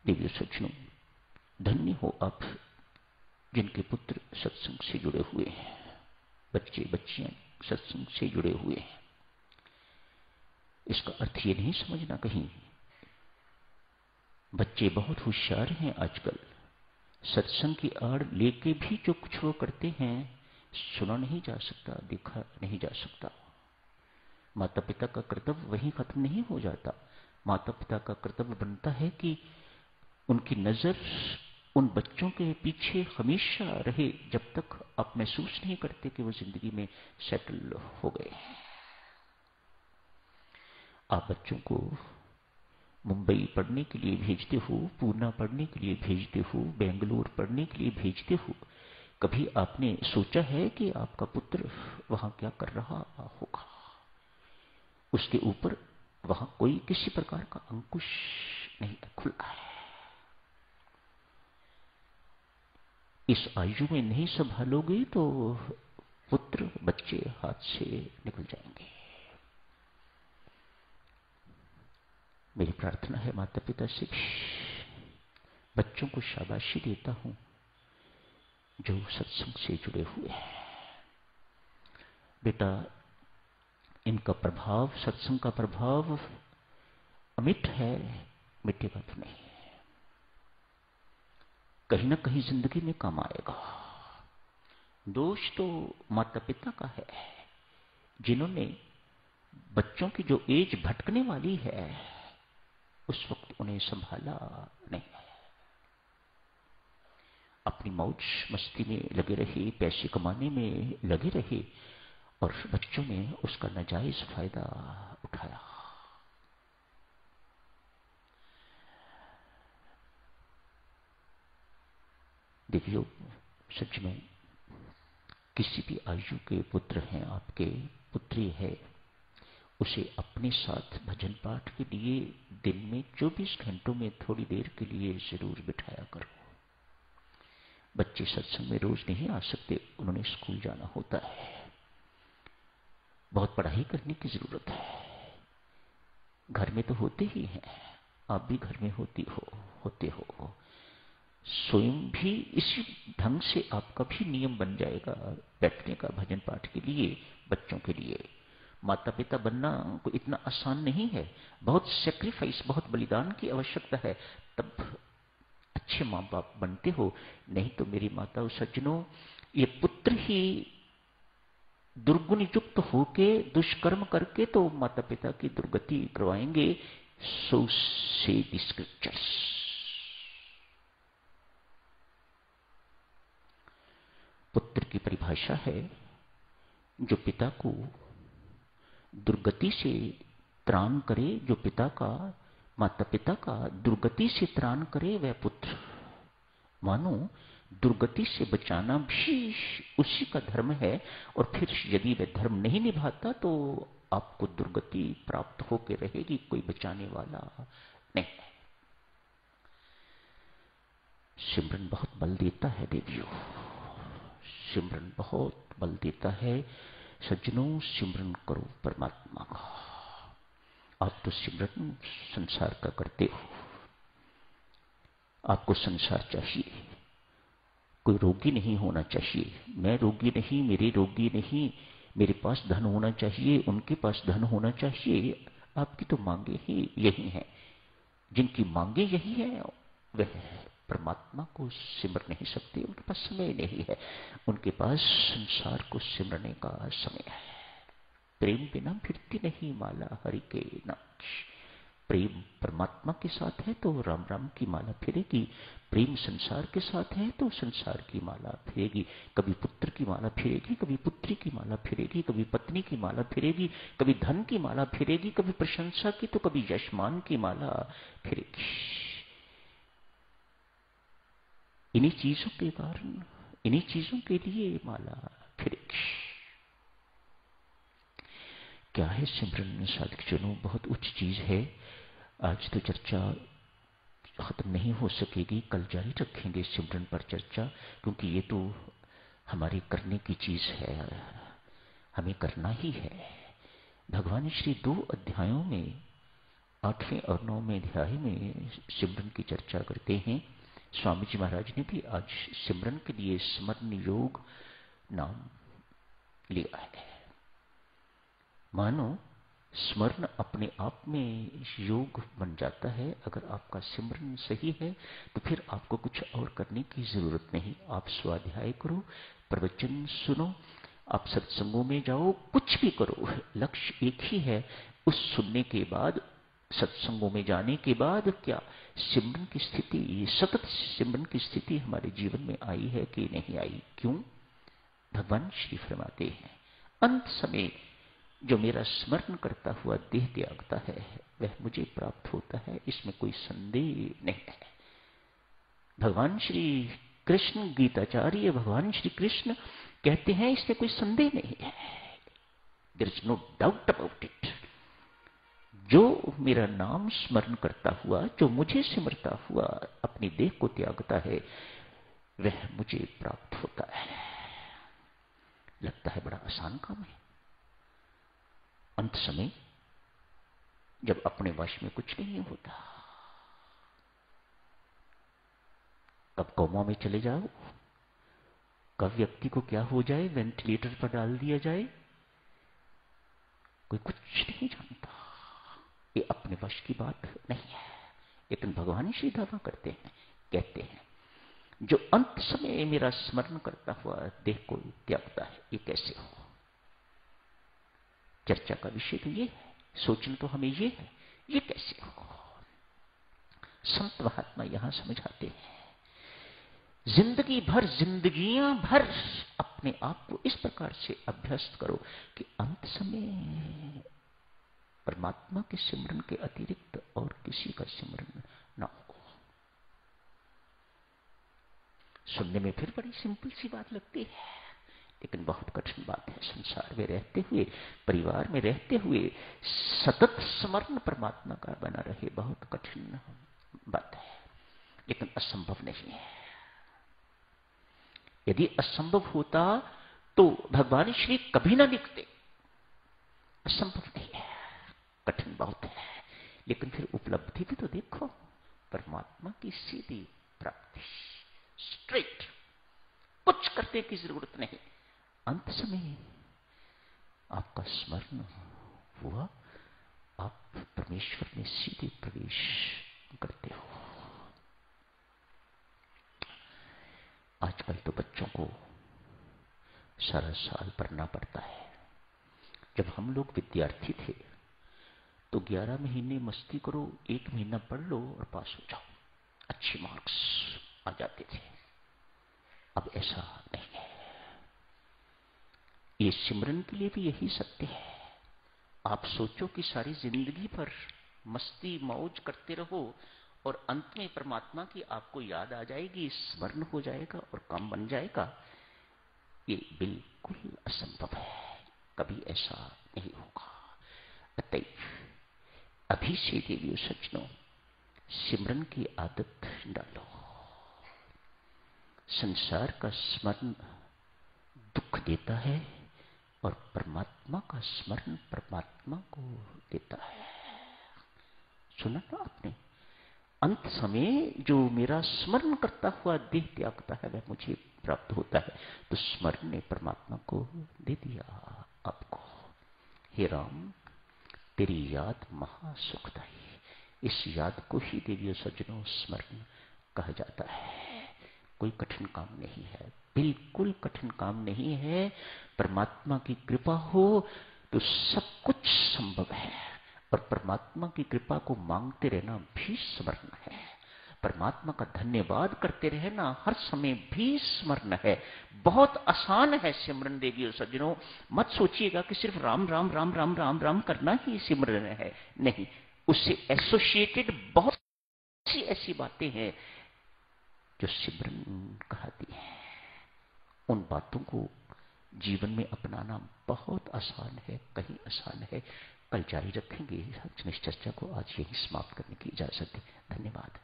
देवी सज्जनों, धन्य हो आप जिनके पुत्र सत्संग से जुड़े हुए हैं, बच्चे बच्चियां सत्संग से जुड़े हुए हैं। इसका अर्थ ये नहीं समझना कहीं बच्चे बहुत होशियार हैं आजकल, सत्संग की आड़ लेके भी जो कुछ वो करते हैं सुना नहीं जा सकता, देखा नहीं जा सकता। माता पिता का कर्तव्य वहीं खत्म नहीं हो जाता। माता पिता का कर्तव्य बनता है कि उनकी नजर उन बच्चों के पीछे हमेशा रहे जब तक आप महसूस नहीं करते कि वो जिंदगी में सेटल हो गए। आप बच्चों को मुंबई पढ़ने के लिए भेजते हो, पूना पढ़ने के लिए भेजते हो, बेंगलुरु पढ़ने के लिए भेजते हो। कभी आपने सोचा है कि आपका पुत्र वहां क्या कर रहा होगा? उसके ऊपर वहां कोई किसी प्रकार का अंकुश नहीं खुला है। इस आयु में नहीं संभालोगे तो पुत्र बच्चे हाथ से निकल जाएंगे। मेरी प्रार्थना है माता पिता से, बच्चों को शाबाशी देता हूं जो सत्संग से जुड़े हुए हैं। बेटा, इनका प्रभाव, सत्संग का प्रभाव अमिट है, मिटेगा तो नहीं, कहीं ना कहीं जिंदगी में काम आएगा। दोष तो माता पिता का है जिन्होंने बच्चों की जो एज भटकने वाली है उस वक्त उन्हें संभाला नहीं। अपनी मौज मस्ती में लगे रहे, पैसे कमाने में लगे रहे और बच्चों ने उसका नाजायज फायदा उठाया। देखियो सज्जनों, किसी भी आयु के पुत्र हैं आपके, पुत्री है, उसे अपने साथ भजन पाठ के लिए दिन में 24 घंटों में थोड़ी देर के लिए जरूर बिठाया करो। बच्चे सत्संग में रोज नहीं आ सकते, उन्होंने स्कूल जाना होता है, बहुत पढ़ाई करने की जरूरत है। घर में तो होते ही हैं, आप भी घर में होते हो। स्वयं भी इसी ढंग से आपका भी नियम बन जाएगा बैठने का भजन पाठ के लिए, बच्चों के लिए। माता पिता बनना कोई इतना आसान नहीं है, बहुत सेक्रीफाइस, बहुत बलिदान की आवश्यकता है, तब अच्छे माँ बाप बनते हो। नहीं तो मेरी माता सज्जनों, ये पुत्र ही दुर्गुण युक्त होके दुष्कर्म करके तो माता पिता की दुर्गति करवाएंगे। सो से द स्क्रिप्चर्स। पुत्र की परिभाषा है जो पिता को दुर्गति से त्राण करे, जो पिता का, माता पिता का दुर्गति से त्राण करे वह पुत्र। मानो दुर्गति से बचाना भी उसी का धर्म है, और फिर यदि वह धर्म नहीं निभाता तो आपको दुर्गति प्राप्त होकर रहेगी, कोई बचाने वाला नहीं। सिमरन बहुत बल देता है देवियों, सिमरन बहुत बल देता है। सज्जनों, सिमरन करो परमात्मा का। आप तो सिमरन संसार का करते हो, आपको संसार चाहिए, कोई रोगी नहीं होना चाहिए। मैं रोगी नहीं, मेरे रोगी नहीं, मेरे पास धन होना चाहिए, उनके पास धन होना चाहिए। आपकी तो मांगे ही यही हैं। जिनकी मांगे यही है वह परमात्मा को सिमर नहीं सकते, उनके पास समय नहीं है, उनके पास संसार को सिमरने का समय है। प्रेम बिना फिरती नहीं माला हरि के नाच। प्रेम परमात्मा के साथ है तो राम राम की माला फिरेगी, प्रेम संसार के साथ है तो संसार की माला फिरेगी। कभी पुत्र की माला फिरेगी, कभी पुत्री की माला फिरेगी, कभी पत्नी की माला फिरेगी, कभी धन की माला फिरेगी, कभी प्रशंसा की तो कभी यशमान की माला फिरेगी। इन्हीं चीजों के कारण, इन्हीं चीजों के लिए माला फिरेगी। क्या है सिमरन साधक जनों? बहुत उच्च चीज है। आज तो चर्चा खत्म नहीं हो सकेगी, कल जारी रखेंगे सिमरन पर चर्चा, क्योंकि ये तो हमारे करने की चीज है, हमें करना ही है। भगवान श्री 2 अध्यायों में 8वें और 9वें अध्याय में सिमरन की चर्चा करते हैं। स्वामी जी महाराज ने भी आज सिमरन के लिए स्मरण योग नाम लिया है। मानो स्मरण अपने आप में योग बन जाता है। अगर आपका सिमरन सही है तो फिर आपको कुछ और करने की जरूरत नहीं। आप स्वाध्याय करो, प्रवचन सुनो, आप सत्संगों में जाओ, कुछ भी करो, लक्ष्य एक ही है। उस सुनने के बाद, सत्संगों में जाने के बाद क्या सिमरन की स्थिति, सतत सिमरन की स्थिति हमारे जीवन में आई है कि नहीं आई? क्यों? भगवान श्री फरमाते हैं, अंत समय जो मेरा स्मरण करता हुआ देह त्यागता है वह मुझे प्राप्त होता है, इसमें कोई संदेह नहीं है। भगवान श्री कृष्ण, गीताचार्य भगवान श्री कृष्ण कहते हैं इसमें कोई संदेह नहीं है। There is no doubt about it. जो मेरा नाम स्मरण करता हुआ, जो मुझे सिमरता हुआ अपनी देह को त्यागता है वह मुझे प्राप्त होता है। लगता है बड़ा आसान काम है। अंत समय जब अपने वश में कुछ नहीं होता, कब कोमा में चले जाओ, कब व्यक्ति को क्या हो जाए, वेंटिलेटर पर डाल दिया जाए, कोई कुछ नहीं जानता। ये अपने वश की बात नहीं है। लेकिन भगवान श्री दावा करते हैं, कहते हैं, जो अंत समय मेरा स्मरण करता हुआ देह को त्यागता है, ये कैसे हो? चर्चा का विषय तो ये है, सोचना तो हमें ये है, ये कैसे हो? संत महात्मा यहां समझाते हैं, जिंदगी भर, जिंदगियां भर अपने आप को इस प्रकार से अभ्यस्त करो कि अंत समय परमात्मा के सिमरन के अतिरिक्त और किसी का सिमरन ना हो। सुनने में फिर बड़ी सिंपल सी बात लगती है, लेकिन बहुत कठिन बात है। संसार में रहते हुए, परिवार में रहते हुए सतत स्मरण परमात्मा का बना रहे, बहुत कठिन बात है, लेकिन असंभव नहीं है। यदि असंभव होता तो भगवान श्री कभी ना दिखते। असंभव नहीं है, कठिन बहुत है, लेकिन फिर उपलब्धि भी तो देखो, परमात्मा की सीधी प्राप्ति, स्ट्रेट, कुछ करने की जरूरत नहीं। अंत समय आपका स्मरण हुआ, आप परमेश्वर में सीधे प्रवेश करते हो। आजकल तो बच्चों को सारा साल पढ़ना पड़ता है। जब हम लोग विद्यार्थी थे तो 11 महीने मस्ती करो, 1 महीना पढ़ लो और पास हो जाओ, अच्छे मार्क्स आ जाते थे। अब ऐसा नहीं है। ये सिमरन के लिए भी यही सत्य है। आप सोचो कि सारी जिंदगी भर मस्ती मौज करते रहो और अंत में परमात्मा की आपको याद आ जाएगी, स्मरण हो जाएगा और काम बन जाएगा। ये बिल्कुल असंभव है, कभी ऐसा नहीं होगा। अतएव अभी से देवियों सज्जनों, सिमरन की आदत डालो। संसार का स्मरण दुख देता है और परमात्मा का स्मरण परमात्मा को देता है। सुना ना आपने? अंत समय जो मेरा स्मरण करता हुआ देह त्यागता है वह मुझे प्राप्त होता है। तो स्मरण ने परमात्मा को दे दिया आपको। हे राम, तेरी याद महासुखदायी। इस याद को ही देवियों सज्जनों स्मरण कहा जाता है। कोई कठिन काम नहीं है, बिल्कुल कठिन काम नहीं है। परमात्मा की कृपा हो तो सब कुछ संभव है, और परमात्मा की कृपा को मांगते रहना भी स्मरण है। परमात्मा का धन्यवाद करते रहना हर समय भी स्मरण है। बहुत आसान है सिमरन देवियों सज्जनों। मत सोचिएगा कि सिर्फ राम राम राम राम राम राम करना ही सिमरन है, नहीं। उससे एसोसिएटेड बहुत सी ऐसी बातें हैं जो सिमरन कहती है। उन बातों को जीवन में अपनाना बहुत आसान है, कहीं आसान है। कल जारी रखेंगे। इस चर्चा को आज यही समाप्त करने की इजाजत है। धन्यवाद।